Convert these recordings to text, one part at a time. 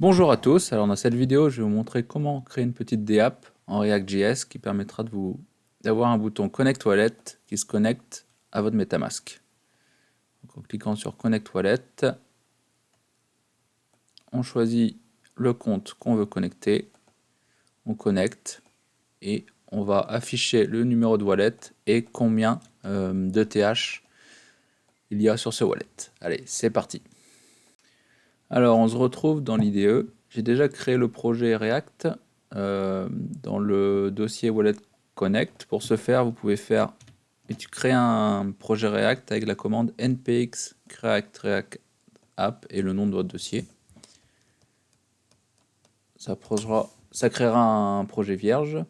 Bonjour à tous, alors dans cette vidéo je vais vous montrer comment créer une petite DApp en React.js qui permettra d'avoir un bouton Connect Wallet qui se connecte à votre MetaMask. Donc, en cliquant sur Connect Wallet, on choisit le compte qu'on veut connecter, on connecte et on va afficher le numéro de wallet et combien d'ETH il y a sur ce wallet. Allez, c'est parti. Alors on se retrouve dans l'IDE. J'ai déjà créé le projet React dans le dossier Wallet Connect. Pour ce faire, vous pouvez créer un projet React avec la commande npx create react app et le nom de votre dossier. Ça créera un projet vierge.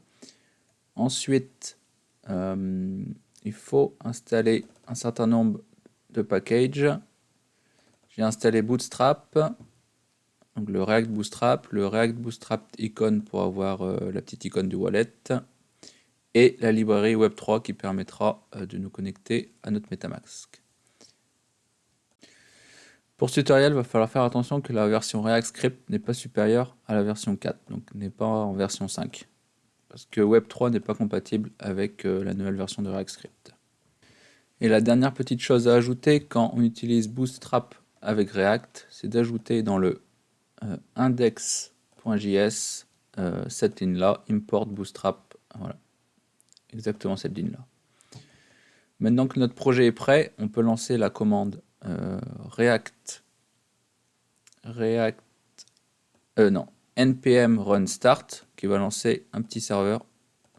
Ensuite, il faut installer un certain nombre de packages. J'ai installé Bootstrap. Donc le React Bootstrap icon pour avoir la petite icône du wallet, et la librairie Web3 qui permettra de nous connecter à notre MetaMask. Pour ce tutoriel, il va falloir faire attention que la version React Script n'est pas supérieure à la version 4, donc n'est pas en version 5, parce que Web3 n'est pas compatible avec la nouvelle version de React Script. Et la dernière petite chose à ajouter quand on utilise Bootstrap avec React, c'est d'ajouter dans le index.js cette ligne là, import bootstrap, voilà, exactement cette ligne là. Maintenant que notre projet est prêt, on peut lancer la commande npm run start qui va lancer un petit serveur.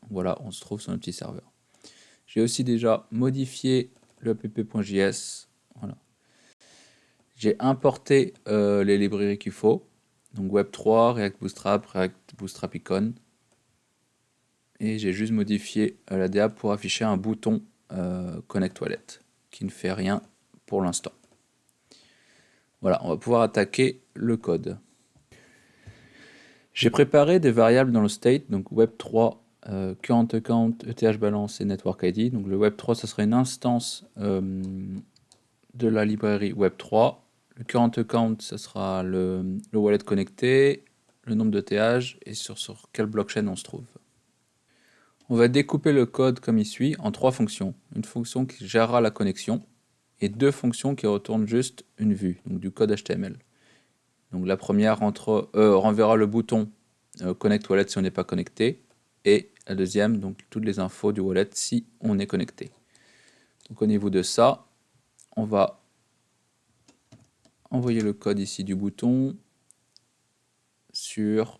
Voilà, on se trouve sur un petit serveur. J'ai aussi déjà modifié le app.js. Voilà. J'ai importé les librairies qu'il faut. Donc Web3, React Bootstrap Icon. Et j'ai juste modifié la DApp pour afficher un bouton Connect Wallet qui ne fait rien pour l'instant. Voilà, on va pouvoir attaquer le code. J'ai préparé des variables dans le state, donc Web3, current account, ETH balance et network ID. Donc le Web3, ça serait une instance de la librairie Web3. Le current account, ça sera le wallet connecté, le nombre d'ETH et sur quelle blockchain on se trouve. On va découper le code comme il suit en 3 fonctions. Une fonction qui gérera la connexion et 2 fonctions qui retournent juste une vue, donc du code HTML. Donc la première renverra le bouton Connect Wallet si on n'est pas connecté, et la deuxième, donc toutes les infos du wallet si on est connecté. Donc au niveau de ça, on va envoyer le code ici du bouton sur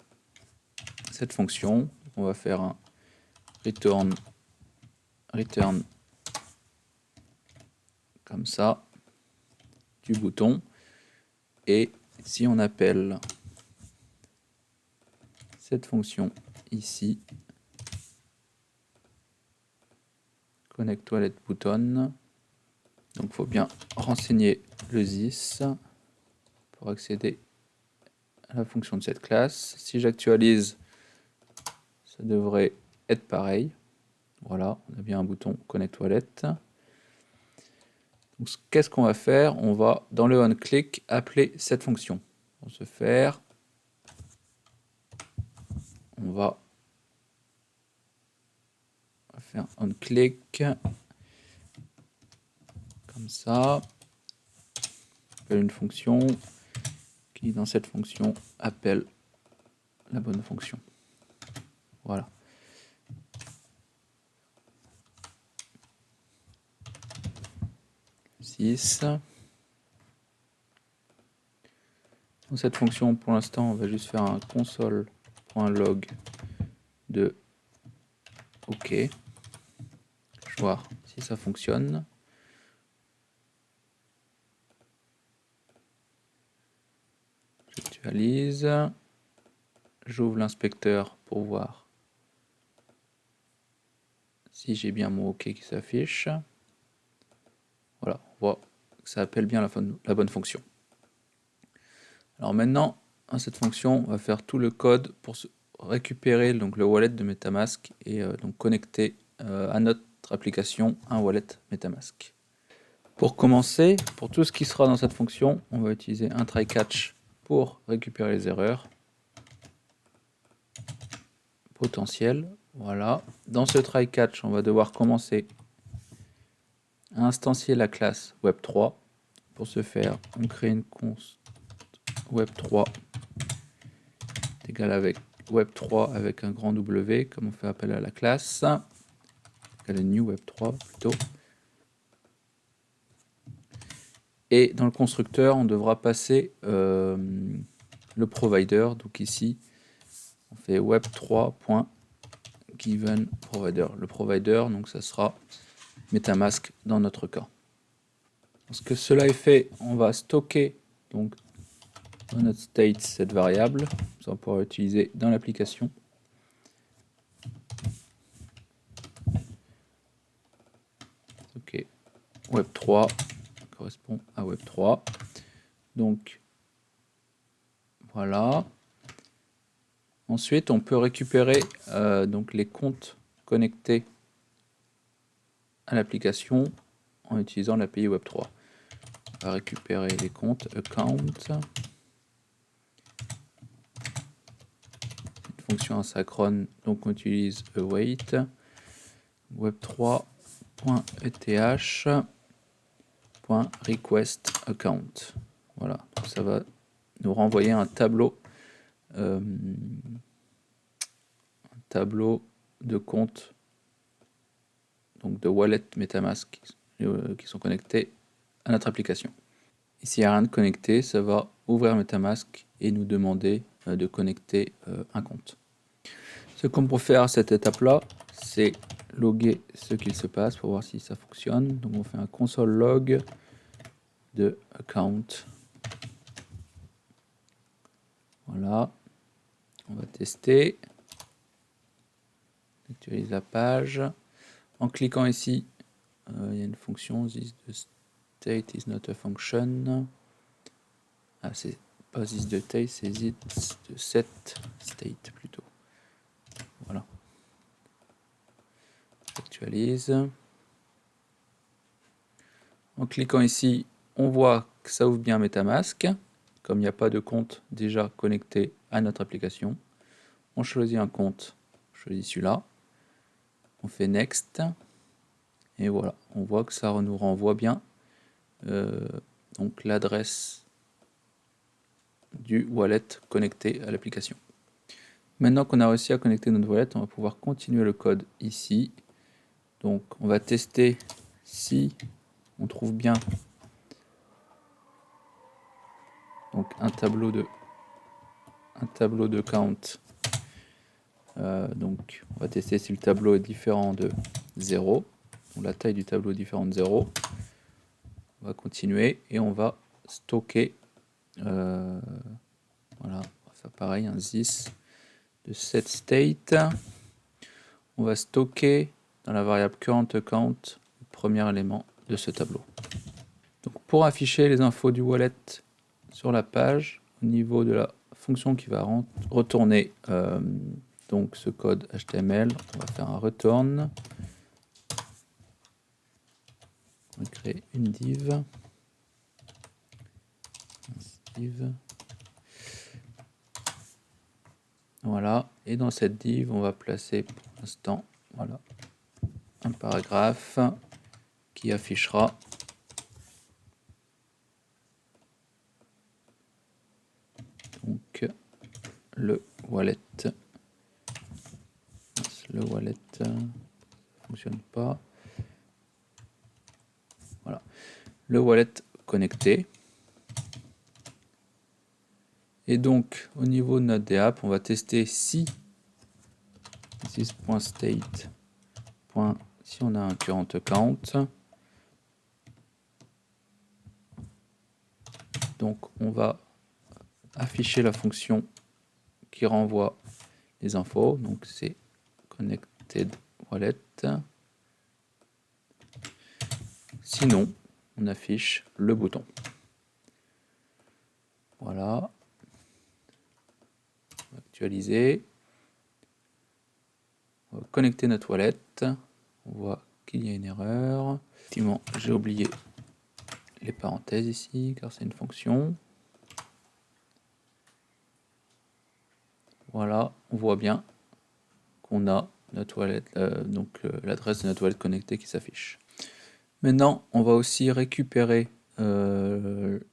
cette fonction. On va faire un return comme ça du bouton, et si on appelle cette fonction ici, Connect Wallet Button, donc il faut bien renseigner le this pour accéder à la fonction de cette classe. Si j'actualise, ça devrait être pareil. Voilà, on a bien un bouton Connect Wallet. Donc qu'est-ce qu'on va faire? On va, dans le onClick, appeler cette fonction. Pour ce faire, on va faire onClick comme ça. On appelle une fonction qui, dans cette fonction, appelle la bonne fonction. Voilà. Dans cette fonction, pour l'instant, on va juste faire un console.log de OK. Je vais voir si ça fonctionne. J'actualise. J'ouvre l'inspecteur pour voir si j'ai bien mon OK qui s'affiche. Voilà, on voit que ça appelle bien la bonne fonction. Alors maintenant, à cette fonction, on va faire tout le code pour récupérer donc, le wallet de MetaMask et donc connecter à notre application un wallet MetaMask. Pour commencer, pour tout ce qui sera dans cette fonction, on va utiliser un try-catch pour récupérer les erreurs potentielles. Voilà. Dans ce try catch, on va devoir commencer à instancier la classe web3. Pour ce faire, on crée une const web3 égale avec web3 avec un grand W, comme on fait appel à la classe, égale new web3 plutôt. Et dans le constructeur, on devra passer le provider. Donc ici, on fait web3.givenProvider. Le provider, donc ça sera MetaMask dans notre cas. Lorsque cela est fait, on va stocker donc dans notre state cette variable. Ça va pouvoir l'utiliser dans l'application. Ok, web3 correspond à web3. Donc voilà. Ensuite, on peut récupérer donc les comptes connectés à l'application en utilisant l'API Web3. On va récupérer les comptes account. Une fonction asynchrone, donc on utilise await web3.eth.requestAccount. Voilà, donc ça va nous renvoyer un tableau de comptes, donc de wallet MetaMask qui sont connectés à notre application. Ici, il n'y a rien de connecté, ça va ouvrir MetaMask et nous demander de connecter un compte. Ce qu'on peut faire à cette étape-là, c'est loguer ce qu'il se passe pour voir si ça fonctionne. Donc on fait un console log de account. Voilà, on va tester. On actualise la page. En cliquant ici, il y a une fonction, this the state is not a function. Ah, c'est pas this the state, c'est this the set state plutôt. Voilà. J'actualise. En cliquant ici, on voit que ça ouvre bien MetaMask. Comme il n'y a pas de compte déjà connecté à notre application, on choisit un compte. On choisit celui-là. On fait Next. Et voilà, on voit que ça nous renvoie bien donc l'adresse du wallet connecté à l'application. Maintenant qu'on a réussi à connecter notre wallet, on va pouvoir continuer le code ici. Donc on va tester si on trouve bien donc un tableau de count. Donc on va tester si le tableau est différent de 0. Donc la taille du tableau est différente de 0. On va continuer et on va stocker voilà, on va faire pareil, un this de set state. On va stocker dans la variable current account le premier élément de ce tableau. Donc pour afficher les infos du wallet sur la page, au niveau de la fonction qui va retourner donc ce code HTML, on va faire un return. On va créer une div. Voilà, et dans cette div, on va placer pour l'instant, voilà, un paragraphe qui affichera donc le wallet. Le wallet ne fonctionne pas. Voilà, le wallet connecté. Et donc, au niveau de notre DApp, on va tester si this.state, si on a un current account. Donc, on va afficher la fonction qui renvoie les infos. Donc, c'est connected wallet. Sinon, on affiche le bouton. Voilà. On va actualiser. On va connecter notre wallet. On voit qu'il y a une erreur. Effectivement, j'ai oublié les parenthèses ici, car c'est une fonction. Voilà, on voit bien qu'on a notre wallet, l'adresse de notre wallet connectée qui s'affiche. Maintenant, on va aussi récupérer donc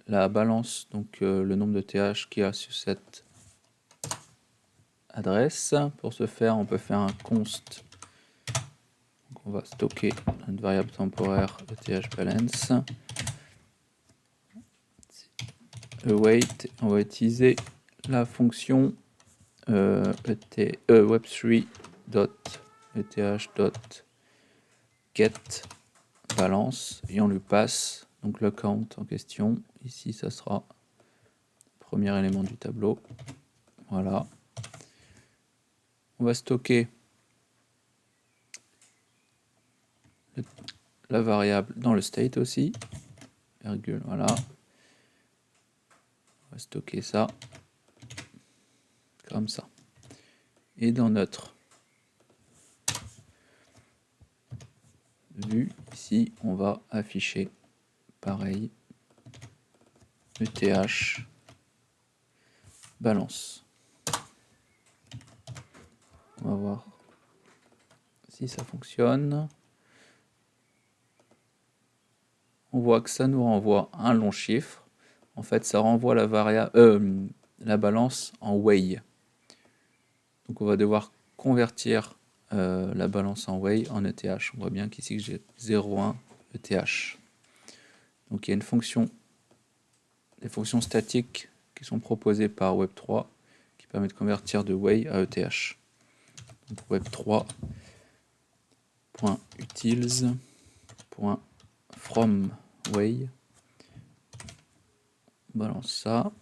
la balance, le nombre de TH qu'il y a sur cette adresse. Pour ce faire, on peut faire un const. Donc on va stocker une variable temporaire ETH balance. Await, on va utiliser la fonction web3.eth.get balance et on lui passe donc le count en question. Ici, ça sera le premier élément du tableau. Voilà. On va stocker la variable dans le state aussi. Virgule, voilà. On va stocker ça comme ça. Et dans notre vue, ici, on va afficher pareil ETH balance. On va voir si ça fonctionne. On voit que ça nous renvoie un long chiffre. En fait, ça renvoie la variable, la balance en way. Donc on va devoir convertir la balance en way en ETH. On voit bien qu'ici j'ai 0,1 ETH. Donc il y a une fonction, des fonctions statiques qui sont proposées par Web3 qui permet de convertir de way à ETH. Donc web3.utils.from way. On balance ça.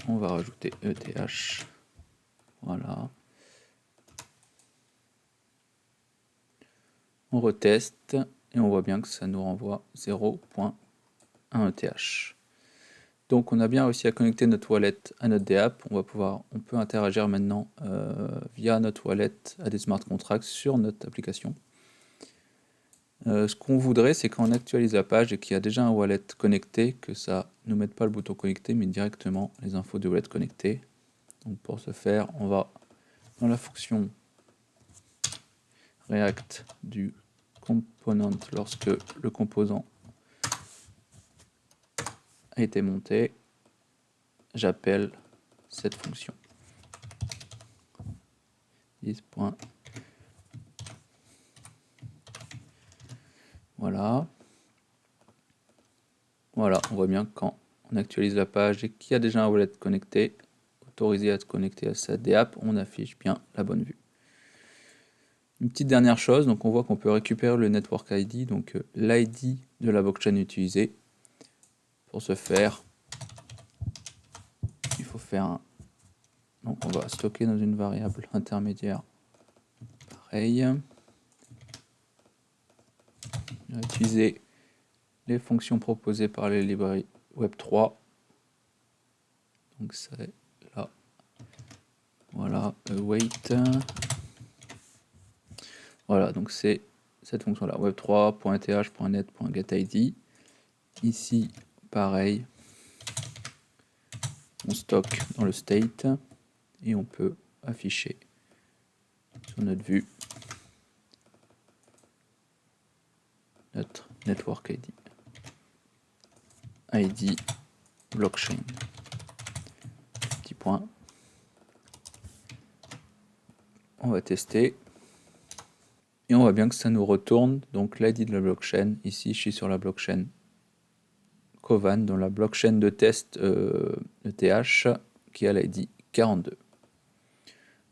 On va rajouter ETH. Voilà. On reteste et on voit bien que ça nous renvoie 0.1 ETH. Donc on a bien réussi à connecter notre wallet à notre DApp. On peut interagir maintenant via notre wallet à des smart contracts sur notre application. Ce qu'on voudrait, c'est quand on actualise la page et qu'il y a déjà un wallet connecté, que ça ne nous mette pas le bouton connecté, mais directement les infos du wallet connecté. Donc pour ce faire, on va dans la fonction React du component lorsque le composant a été monté. J'appelle cette fonction. 10. Voilà. Voilà, on voit bien que quand on actualise la page et qu'il y a déjà un wallet connecté, autorisé à se connecter à sa DApp, on affiche bien la bonne vue. Une petite dernière chose, donc on voit qu'on peut récupérer le network ID, donc l'ID de la blockchain utilisée. Pour ce faire, il faut faire un... Donc on va stocker dans une variable intermédiaire. Pareil. On va utiliser les fonctions proposées par les librairies Web3. Donc c'est là. Voilà, await. Voilà, donc c'est cette fonction-là, web3.eth.net.getID. Ici, pareil, on stocke dans le state et on peut afficher sur notre vue notre network ID. ID blockchain. Petit point. On va tester. Et on voit bien que ça nous retourne donc l'ID de la blockchain. Ici, je suis sur la blockchain Kovan, dans la blockchain de test ETH, qui a l'ID 42.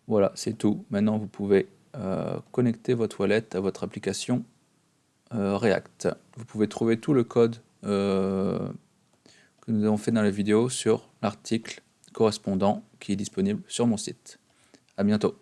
Voilà, c'est tout. Maintenant, vous pouvez connecter votre wallet à votre application React. Vous pouvez trouver tout le code que nous avons fait dans la vidéo sur l'article correspondant qui est disponible sur mon site. À bientôt.